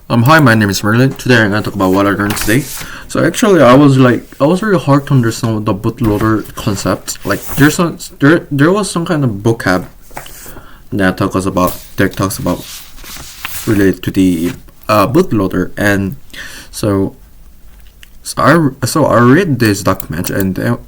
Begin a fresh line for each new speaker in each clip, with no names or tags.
Hi, my name is Merlin. Today I'm gonna talk about what I learned today. So actually, I was really hard to understand the bootloader concept. Like, there was some kind of vocab that talks about related to the bootloader, and so I read this document and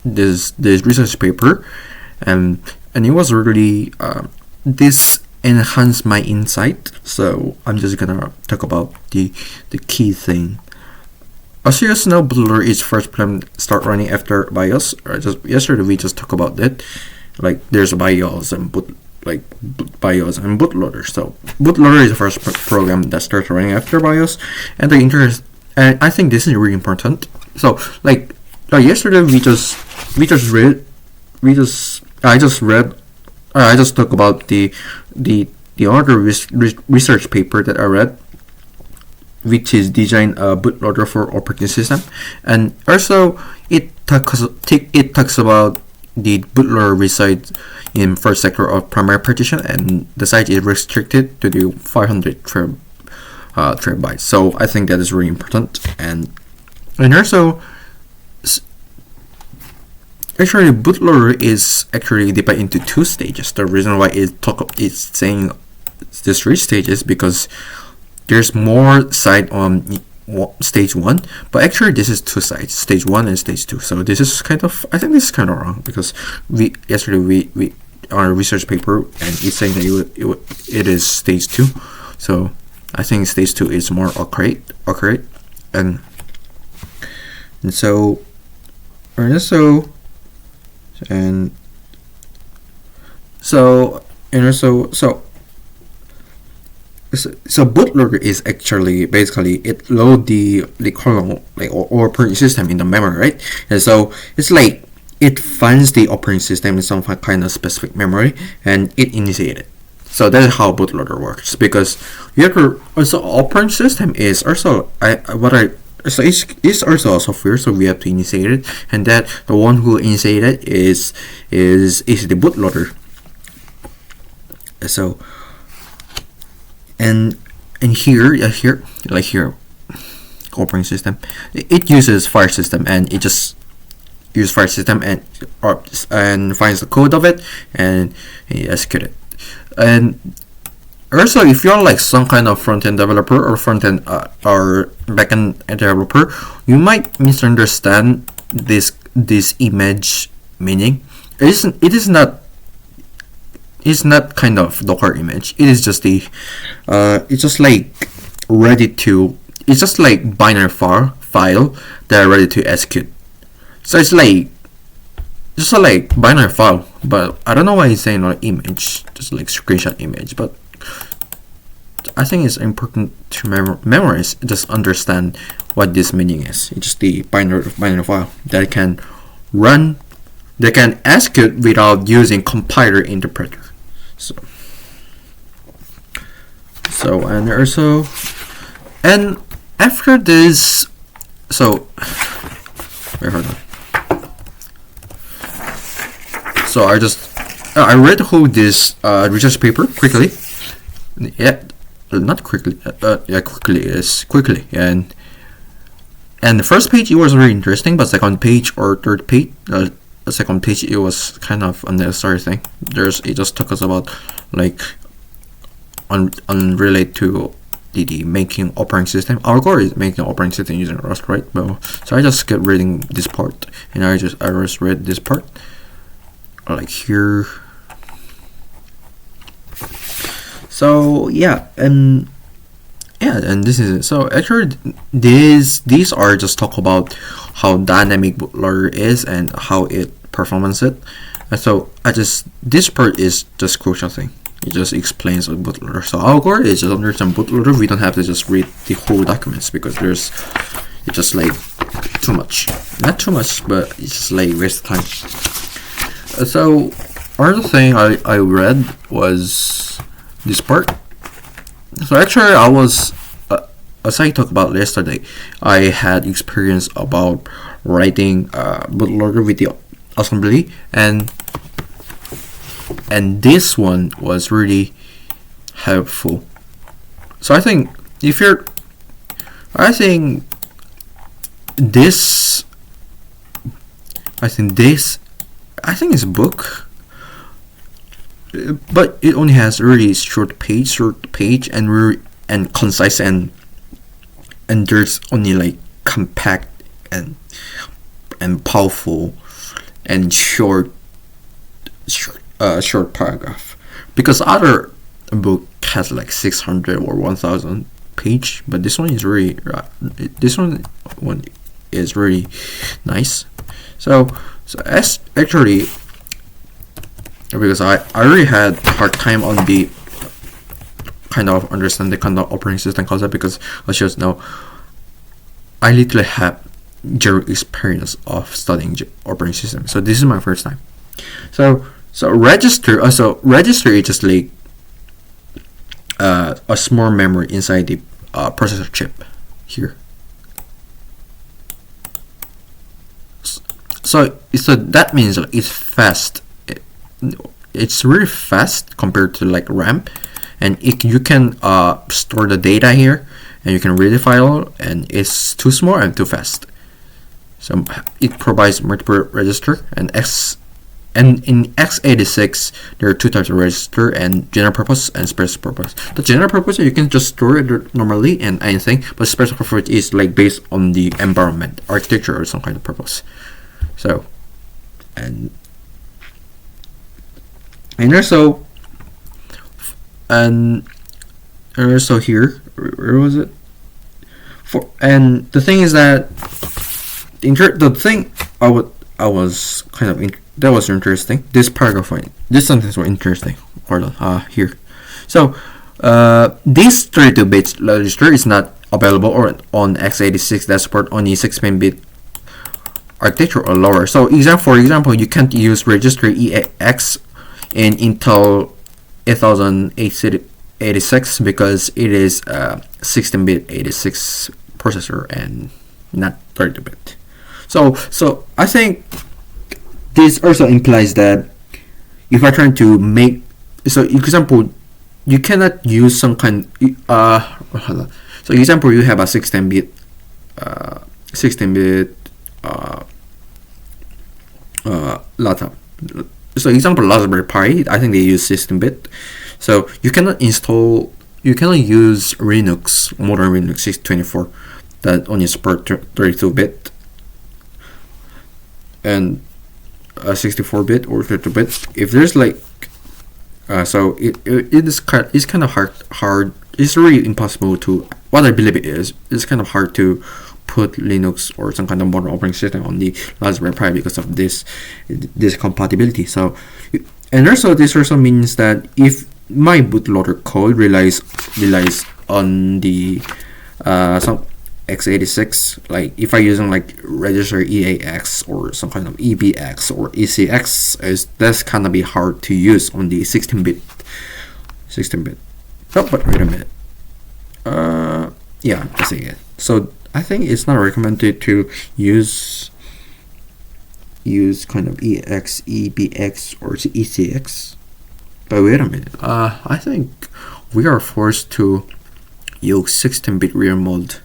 this research paper, and it was really this enhanced my insight. So I'm just gonna talk about the key thing. As you guys know, bootloader is first program start running after BIOS. Just yesterday we just talked about that. Like there's BIOS and BIOS and bootloader. So bootloader is the first program that starts running after BIOS, and the interest. And I think this is really important. So yesterday I just talked about the other research paper that I read, which is design a bootloader for operating system, and also it talks about the bootloader resides in first sector of primary partition, and the size is restricted to the 500 terabytes. So I think that is really important, and also actually, bootloader is actually divided into two stages. The reason why it's saying there's three stages because there's more side on stage 1, but actually this is two sides, stage 1 and stage 2. So this is I think this is kind of wrong because yesterday we our research paper and it's saying that it is stage 2. So I think stage 2 is more accurate, and so bootloader is actually basically it load the kernel or operating system in the memory, right? And so it's like it finds the operating system in some kind of specific memory and it initiates it. So that is how bootloader works, because operating system is also it's also a software, so we have to initiate it, and that the one who initiated is the bootloader. So and here operating system, it uses file system, and it just use file system and finds the code of it and execute it. And also, if you're like some kind of front-end developer or front-end or back-end developer, you might misunderstand this image meaning. It's not kind of Docker image. It is just it's just like it's just like binary file that are ready to execute. So it's like just like binary file, but I don't know why he's saying like image, just like screenshot image, but I think it's important to memorize, just understand what this meaning is. It's just the binary file that can execute without using compiler interpreter. And after this, hold on. So I read through this research paper quickly. Yeah, not quickly. Quickly. And the first page it was very interesting, but second page or third page, the second page it was kind of unnecessary thing. It just talks about like unrelated to the making operating system. Our goal is making operating system using Rust, right? Well, so I just kept reading this part, and I just read this part, like here. So and this is it. So actually, these are just talk about how dynamic bootloader is and how it performs it. And so this part is just crucial thing. It just explains what bootloader. So our goal is just understand bootloader. We don't have to just read the whole documents because it's just like too much. Not too much, but it's just like waste time. So another thing I read was this part. So actually I was as I talked about yesterday, I had experience about writing bootloader with the assembly, and this one was really helpful. So I think if you're, I think this, I think this, I think it's a book, but it only has really short page, and really and concise, and there's only like compact and powerful and short paragraph, because other book has like 600 or 1000 page, but this one is really one is really nice. So actually, because I really had a hard time on the kind of understand the kind of operating system concept, because I just know I literally have zero experience of studying operating system. So this is my first time. So register is just like a small memory inside the processor chip here. So that means it's fast. It's really fast compared to like RAM, and you can store the data here, and you can read the file, and it's too small and too fast. So it provides multiple register, and in x86 there are two types of register, and general purpose and special purpose. The general purpose, you can just store it normally and anything, but special purpose is like based on the environment, architecture, or some kind of purpose. So and also here, where was it? And the thing is that the thing I was kind of that was interesting. This paragraph, this sentence was interesting. Hold on, here. So this 32-bit register is not available on x86 that support only 16-bit architecture or lower. So for example, you can't use register EAX in Intel 8086 because it is 16-bit 86 processor and not 32-bit. So I think this also implies that if I try to make, so example, you cannot use some kind so example, you have a 16-bit laptop. So example, Raspberry Pi, I think they use 16-bit. So you cannot use Linux, modern Linux 624 that only support 32-bit and 64-bit or 32-bit. If there's like so it's kind of hard. It's really impossible to, what I believe it is, it's kind of hard to put Linux or some kind of modern operating system on the Raspberry Pi because of this compatibility. So, and also this also means that if my bootloader code relies on the some x86, like if I'm using like register EAX or some kind of EBX or ECX, that's kind of be hard to use on the 16-bit. Oh, but wait a minute. Yeah, I see it. So I think it's not recommended to use kind of EX, EBX, or ECX. But wait a minute. I think we are forced to use 16-bit real mode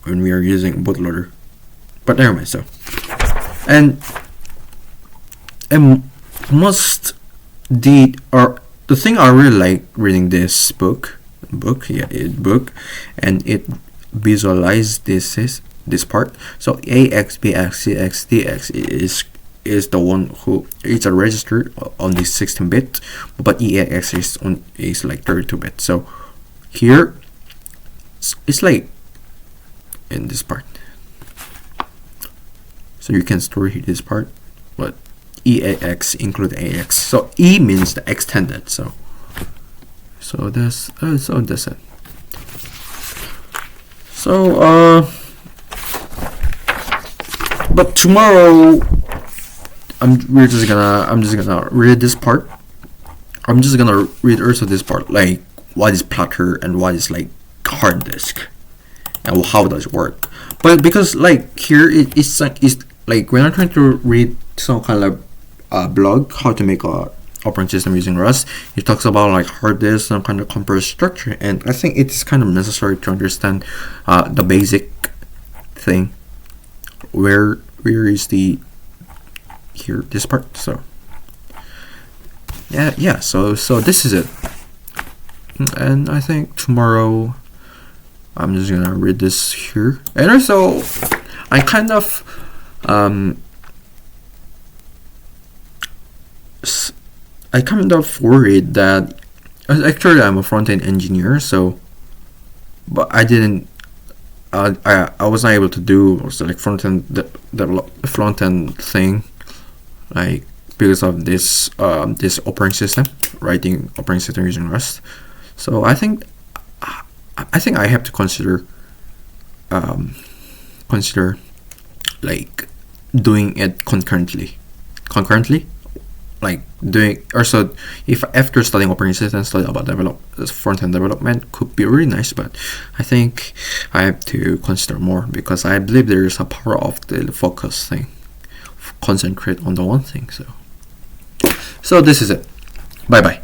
when we are using bootloader. But anyway, so and the thing I really like reading this book, and it visualize this part. So AX, BX, CX, DX is the one who is a register on the 16-bit, but EAX is like 32-bit. So here it's like in this part. So you can store this part, but EAX include AX. So E means the extended. So that's it. So but tomorrow I'm just gonna read this part. I'm just gonna read also this part, like what is Plotter and what is like hard disk and how does it work. But because like here it's like when I'm trying to read some kind of blog how to make a operating system using Rust. It talks about like hard disk and kind of composite structure, and I think it is kind of necessary to understand the basic thing. Where is the here this part? So yeah. So this is it, and I think tomorrow I'm just gonna read this here, and also I kind of worried that actually I'm a front end engineer, so but I didn't I was not able to do like front end the front end thing like because of this this operating system, writing operating system using Rust. So I think I have to consider like doing it concurrently like doing also if after studying operating system study about front-end development could be really nice, but I think I have to consider more because I believe there is a power of the focus thing, concentrate on the one thing. So this is it. Bye bye.